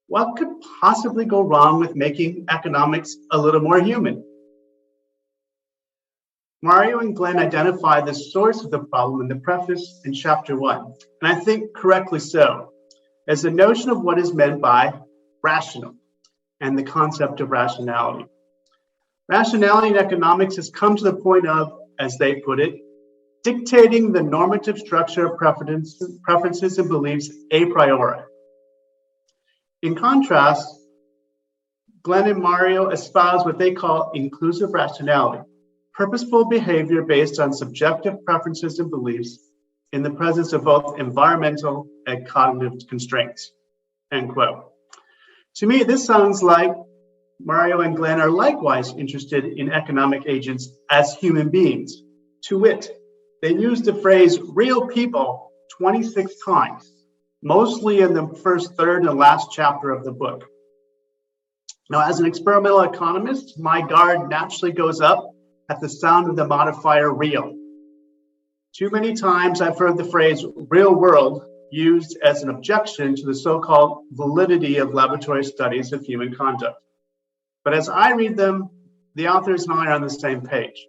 What could possibly go wrong with making economics a little more human? Mario and Glenn identify the source of the problem in the preface in chapter 1, and I think correctly so, as the notion of what is meant by rational and the concept of rationality. Rationality in economics has come to the point of, as they put it, dictating the normative structure of preferences and beliefs a priori. In contrast, Glenn and Mario espouse what they call inclusive rationality, purposeful behavior based on subjective preferences and beliefs in the presence of both environmental and cognitive constraints, end quote. To me, this sounds like Mario and Glenn are likewise interested in economic agents as human beings. To wit, they use the phrase real people 26 times, mostly in the first third and last chapter of the book. Now, as an experimental economist, my guard naturally goes up at the sound of the modifier real. Too many times I've heard the phrase real world used as an objection to the so-called validity of laboratory studies of human conduct. But as I read them, the authors and I are on the same page.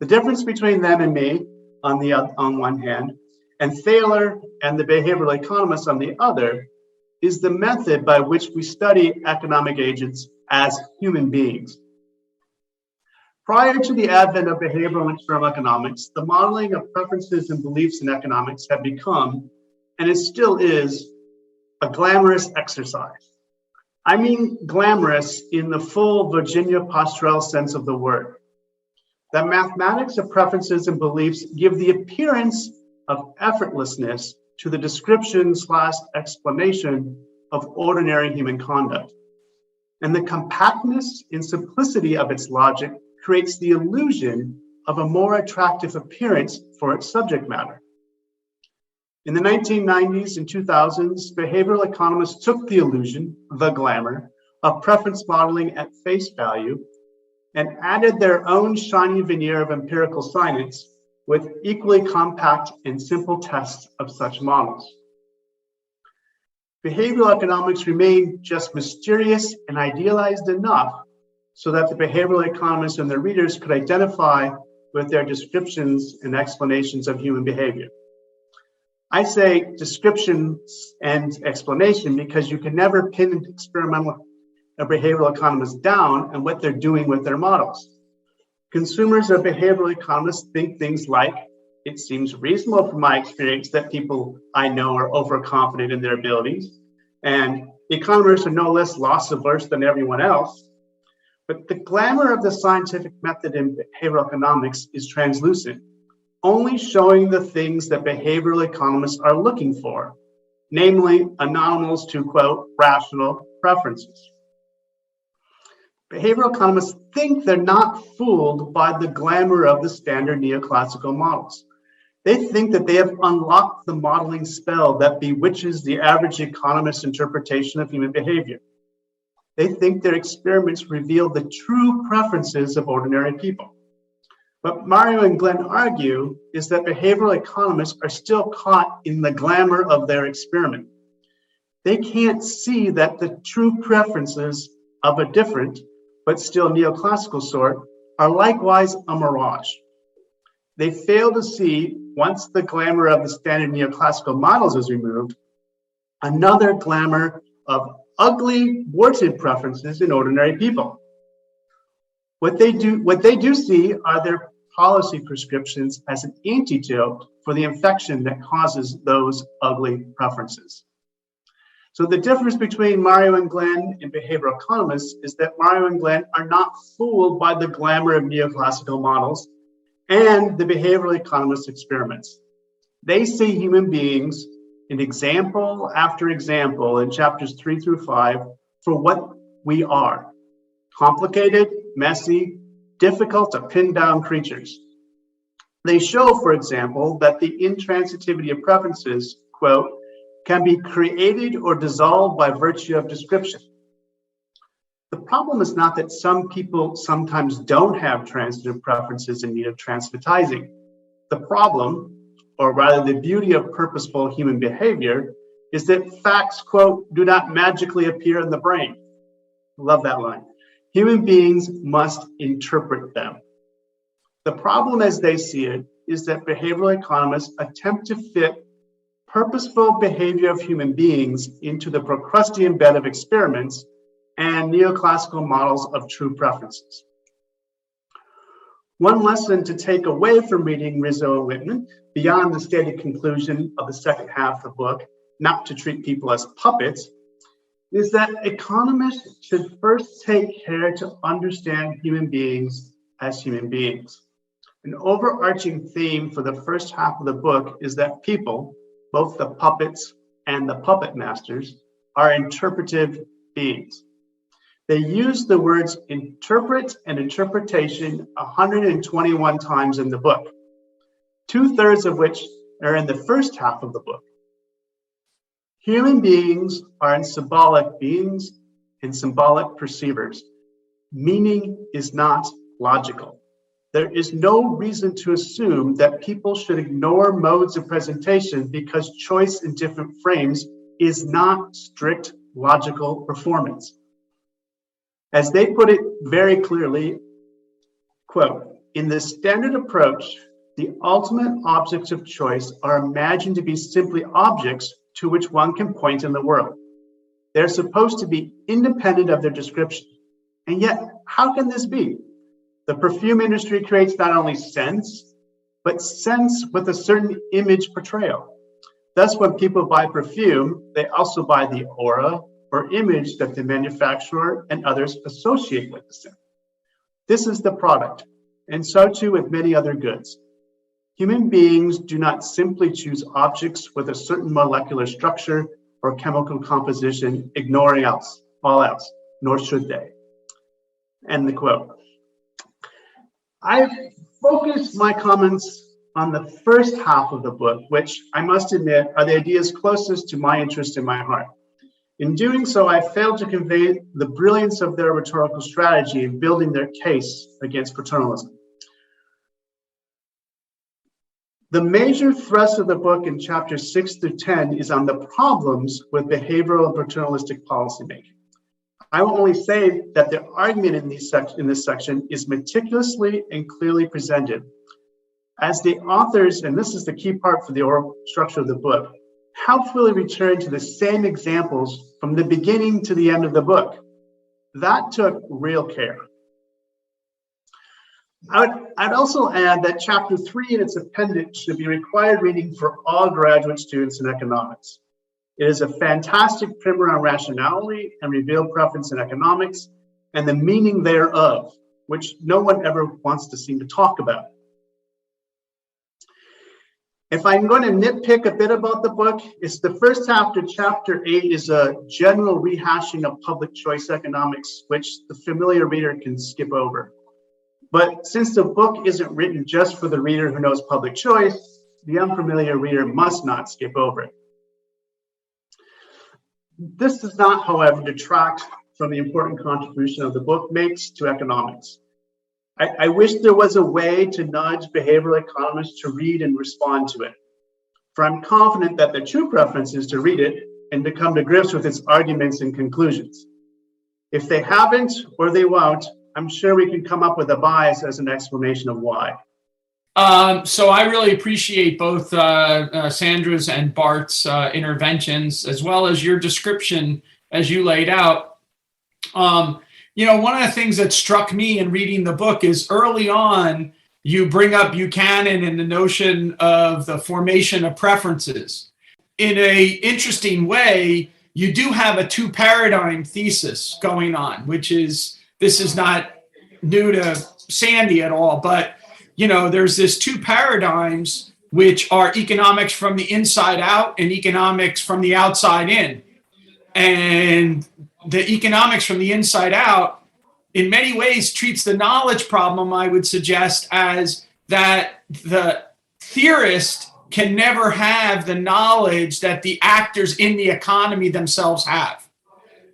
The difference between them and me, on one hand, and Thaler and the behavioral economists on the other, is the method by which we study economic agents as human beings. Prior to the advent of behavioral and experimental economics, the modeling of preferences and beliefs in economics had become, and it still is, a glamorous exercise. I mean glamorous in the full Virginia Pastrell sense of the word. That mathematics of preferences and beliefs give the appearance of effortlessness to the description/explanation of ordinary human conduct. And the compactness and simplicity of its logic creates the illusion of a more attractive appearance for its subject matter. In the 1990s and 2000s, behavioral economists took the illusion, the glamour, of preference modeling at face value and added their own shiny veneer of empirical science with equally compact and simple tests of such models. Behavioral economics remained just mysterious and idealized enough so that the behavioral economists and their readers could identify with their descriptions and explanations of human behavior. I say descriptions and explanation because you can never pin experimental behavioral economists down and what they're doing with their models. Consumers of behavioral economists think things like, it seems reasonable from my experience that people I know are overconfident in their abilities, and economists are no less loss averse than everyone else. But the glamour of the scientific method in behavioral economics is translucent, only showing the things that behavioral economists are looking for, namely anomalous to, quote, rational preferences. Behavioral economists think they're not fooled by the glamour of the standard neoclassical models. They think that they have unlocked the modeling spell that bewitches the average economist's interpretation of human behavior. They think their experiments reveal the true preferences of ordinary people. What Mario and Glenn argue is that behavioral economists are still caught in the glamour of their experiment. They can't see that the true preferences of a different, but still neoclassical sort, are likewise a mirage. They fail to see, once the glamour of the standard neoclassical models is removed, another glamour of ugly, warted preferences in ordinary people. What they do see are their policy prescriptions as an antidote for the infection that causes those ugly preferences. So the difference between Mario and Glenn and behavioral economists is that Mario and Glenn are not fooled by the glamour of neoclassical models and the behavioral economist experiments. They see human beings in example after example in chapters 3 through 5 for what we are: complicated, messy, difficult to pin down creatures. They show, for example, that the intransitivity of preferences, quote, can be created or dissolved by virtue of description. The problem is not that some people sometimes don't have transitive preferences in need of transmitizing. The problem, or rather the beauty of purposeful human behavior, is that facts, quote, do not magically appear in the brain. Love that line. Human beings must interpret them. The problem as they see it is that behavioral economists attempt to fit purposeful behavior of human beings into the Procrustean bed of experiments and neoclassical models of true preferences. One lesson to take away from reading Rizzo and Whitman, beyond the stated conclusion of the second half of the book, not to treat people as puppets, is that economists should first take care to understand human beings as human beings. An overarching theme for the first half of the book is that people, both the puppets and the puppet masters, are interpretive beings. They use the words interpret and interpretation 121 times in the book, 2/3 of which are in the first half of the book. Human beings are symbolic beings and symbolic perceivers. Meaning is not logical. There is no reason to assume that people should ignore modes of presentation because choice in different frames is not strict logical performance. As they put it very clearly, quote, in this standard approach, the ultimate objects of choice are imagined to be simply objects to which one can point in the world. They're supposed to be independent of their description. And yet, how can this be? The perfume industry creates not only scents, but scents with a certain image portrayal. Thus, when people buy perfume, they also buy the aura, or image that the manufacturer and others associate with the sim. This is the product, and so too with many other goods. Human beings do not simply choose objects with a certain molecular structure or chemical composition, ignoring all else, nor should they. End the quote. I've focused my comments on the first half of the book, which I must admit are the ideas closest to my interest in my heart. In doing so, I failed to convey the brilliance of their rhetorical strategy in building their case against paternalism. The major thrust of the book in chapters 6 through 10 is on the problems with behavioral and paternalistic policymaking. I will only say that the argument in this section is meticulously and clearly presented, as the authors, and this is the key part for the oral structure of the book, helpfully return to the same examples from the beginning to the end of the book. That took real care. I'd also add that chapter 3 and its appendix should be required reading for all graduate students in economics. It is a fantastic primer on rationality and revealed preference in economics and the meaning thereof, which no one ever wants to seem to talk about. If I'm going to nitpick a bit about the book, it's the first half to chapter 8 is a general rehashing of public choice economics, which the familiar reader can skip over. But since the book isn't written just for the reader who knows public choice, the unfamiliar reader must not skip over it. This does not, however, detract from the important contribution of the book makes to economics. I wish there was a way to nudge behavioral economists to read and respond to it, for I'm confident that their true preference is to read it and to come to grips with its arguments and conclusions. If they haven't or they won't, I'm sure we can come up with a bias as an explanation of why. So I really appreciate both Sandra's and Bart's interventions, as well as your description as you laid out. One of the things that struck me in reading the book is early on, you bring up Buchanan and the notion of the formation of preferences. In an interesting way, you do have a two paradigm thesis going on, which is, this is not new to Sandy at all, but there's this two paradigms, which are economics from the inside out and economics from the outside in. And the economics from the inside out, in many ways, treats the knowledge problem, I would suggest, as that the theorist can never have the knowledge that the actors in the economy themselves have,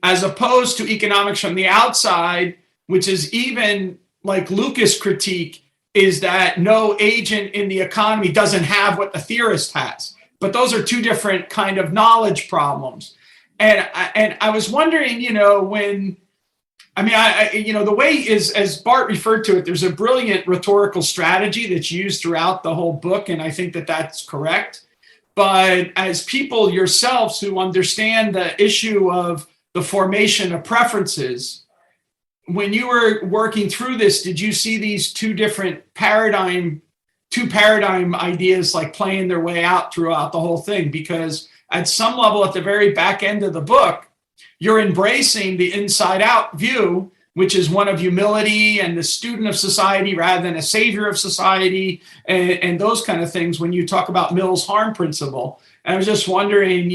as opposed to economics from the outside, which is even like Lucas' critique, is that no agent in the economy doesn't have what the theorist has. But those are two different kind of knowledge problems. And I was wondering, the way is, as Bart referred to it, there's a brilliant rhetorical strategy that's used throughout the whole book, and I think that that's correct. But as people yourselves who understand the issue of the formation of preferences, when you were working through this, did you see these two paradigm ideas like playing their way out throughout the whole thing? Because at some level, at the very back end of the book, you're embracing the inside out view, which is one of humility and the student of society rather than a savior of society, and those kind of things when you talk about Mill's harm principle. And I was just wondering,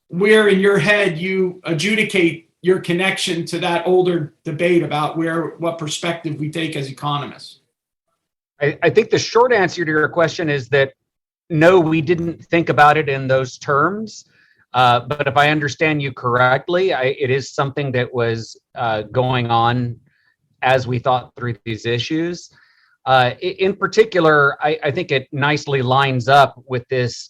where in your head you adjudicate your connection to that older debate about what perspective we take as economists. I think the short answer to your question is that no, we didn't think about it in those terms. But if I understand you correctly, it is something that was going on as we thought through these issues. In particular, I think it nicely lines up with this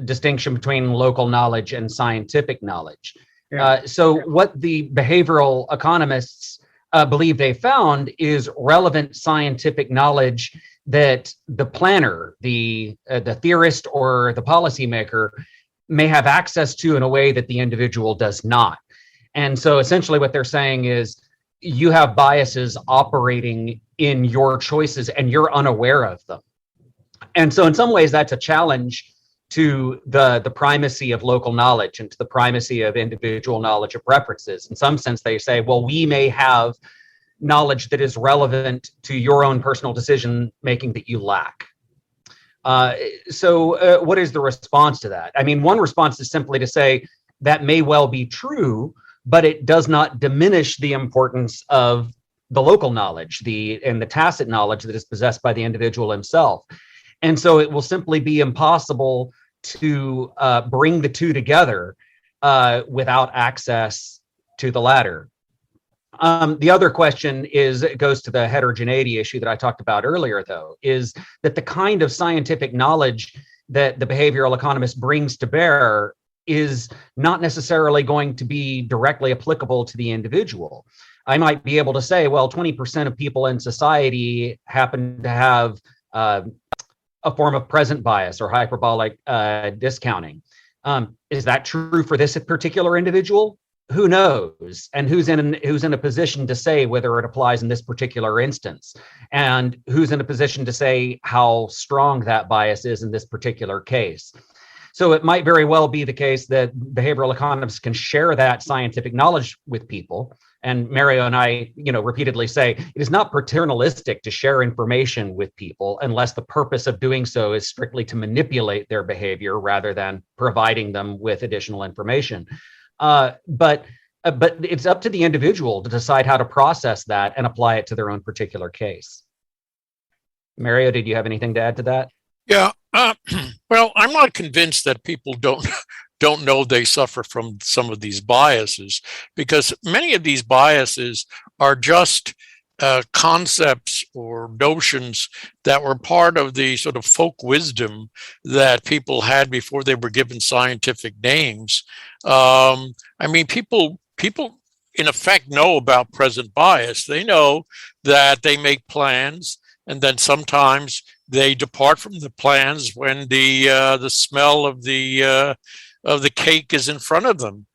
distinction between local knowledge and scientific knowledge. Yeah. So what the behavioral economists believe they found is relevant scientific knowledge that the planner, the theorist, or the policymaker may have access to in a way that the individual does not. And so essentially what they're saying is you have biases operating in your choices and you're unaware of them. And so in some ways that's a challenge to the primacy of local knowledge and to the primacy of individual knowledge of preferences. In some sense, they say, well, we may have knowledge that is relevant to your own personal decision making that you lack. So what is the response to that? I mean, one response is simply to say that may well be true, but it does not diminish the importance of the local knowledge, the tacit knowledge that is possessed by the individual himself. And so it will simply be impossible to bring the two together without access to the latter. The other question goes to the heterogeneity issue that I talked about earlier, though, is that the kind of scientific knowledge that the behavioral economist brings to bear is not necessarily going to be directly applicable to the individual. I might be able to say, well, 20% of people in society happen to have a form of present bias or hyperbolic discounting. Is that true for this particular individual? Who knows? And who's in a position to say whether it applies in this particular instance? And who's in a position to say how strong that bias is in this particular case? So it might very well be the case that behavioral economists can share that scientific knowledge with people. And Mario and I, repeatedly say it is not paternalistic to share information with people unless the purpose of doing so is strictly to manipulate their behavior rather than providing them with additional information. But it's up to the individual to decide how to process that and apply it to their own particular case. Mario, did you have anything to add to that? Yeah. Well, I'm not convinced that people don't know they suffer from some of these biases, because many of these biases are just concepts or notions that were part of the sort of folk wisdom that people had before they were given scientific names. I mean, people in effect know about present bias. They know that they make plans, and then sometimes they depart from the plans when the smell of the cake is in front of them.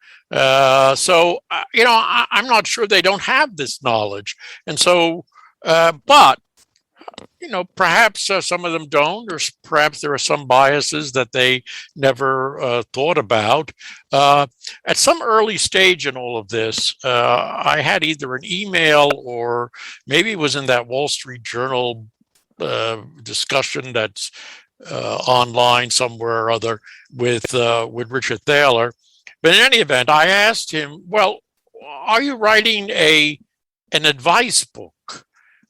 So I'm not sure they don't have this knowledge, and so, but perhaps some of them don't, or perhaps there are some biases that they never thought about. At some early stage in all of this, I had either an email or maybe it was in that Wall Street Journal discussion that's online somewhere or other with Richard Thaler. But in any event, I asked him, well, are you writing an advice book?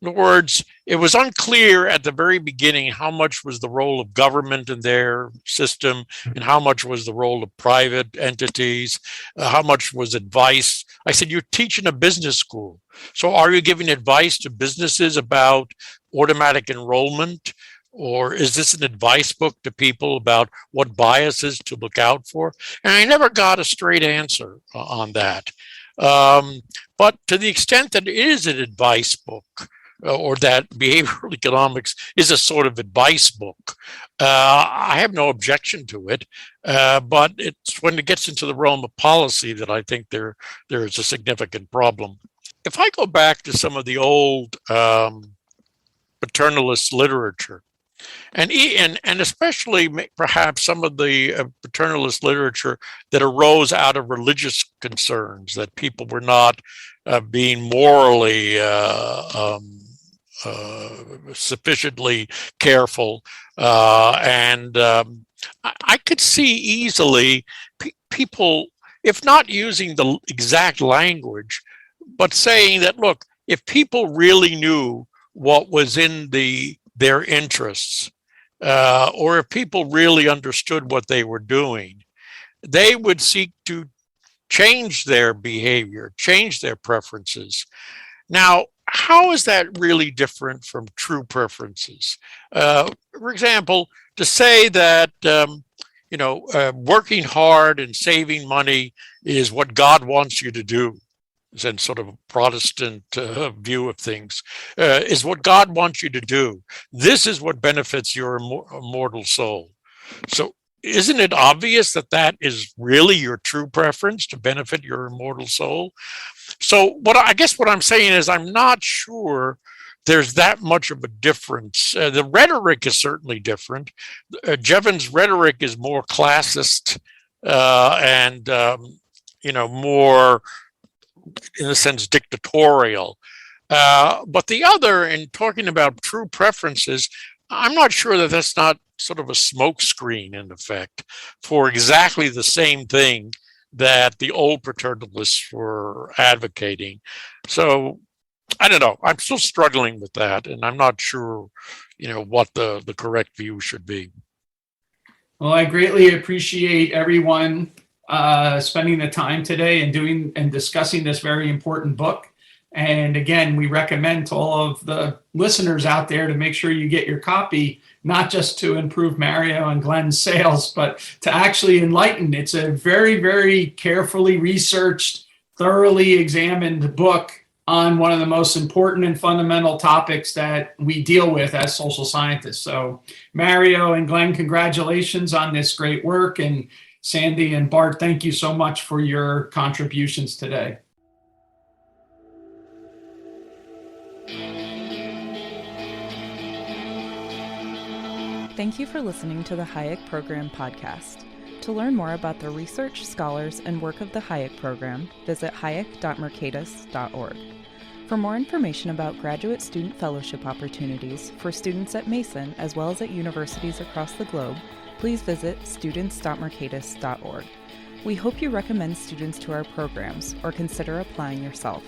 In other words, it was unclear at the very beginning how much was the role of government in their system and how much was the role of private entities, how much was advice. I said, you teach in a business school. So are you giving advice to businesses about automatic enrollment? Or is this an advice book to people about what biases to look out for? And I never got a straight answer on that. But to the extent that it is an advice book, or that behavioral economics is a sort of advice book, I have no objection to it. But it's when it gets into the realm of policy that I think there is a significant problem. If I go back to some of the old paternalist literature, and especially perhaps some of the paternalist literature that arose out of religious concerns, that people were not being morally sufficiently careful. And I could see easily people, if not using the exact language, but saying that, look, if people really knew what was in their interests, or if people really understood what they were doing, they would seek to change their behavior, change their preferences. Now, how is that really different from true preferences? For example, to say that working hard and saving money is what God wants you to do, and sort of a Protestant view of things, is what God wants you to do. This is what benefits your immortal soul. So isn't it obvious that that is really your true preference, to benefit your immortal soul? So what I'm saying is, I'm not sure there's that much of a difference. The rhetoric is certainly different. Jevons' rhetoric is more classist and more, in a sense, dictatorial. But the other, in talking about true preferences, I'm not sure that that's not sort of a smokescreen, in effect, for exactly the same thing that the old paternalists were advocating. So I don't know. I'm still struggling with that, and I'm not sure, what the correct view should be. Well, I greatly appreciate everyone spending the time today and discussing this very important book. And again, we recommend to all of the listeners out there to make sure you get your copy, not just to improve Mario and Glenn's sales, but to actually enlighten. It's a very, very carefully researched, thoroughly examined book on one of the most important and fundamental topics that we deal with as social scientists. So Mario and Glenn, congratulations on this great work. And Sandy and Bart, thank you so much for your contributions today. Thank you for listening to the Hayek Program podcast. To learn more about the research, scholars, and work of the Hayek Program, visit hayek.mercatus.org. For more information about graduate student fellowship opportunities for students at Mason as well as at universities across the globe, please visit students.mercatus.org. We hope you recommend students to our programs or consider applying yourself.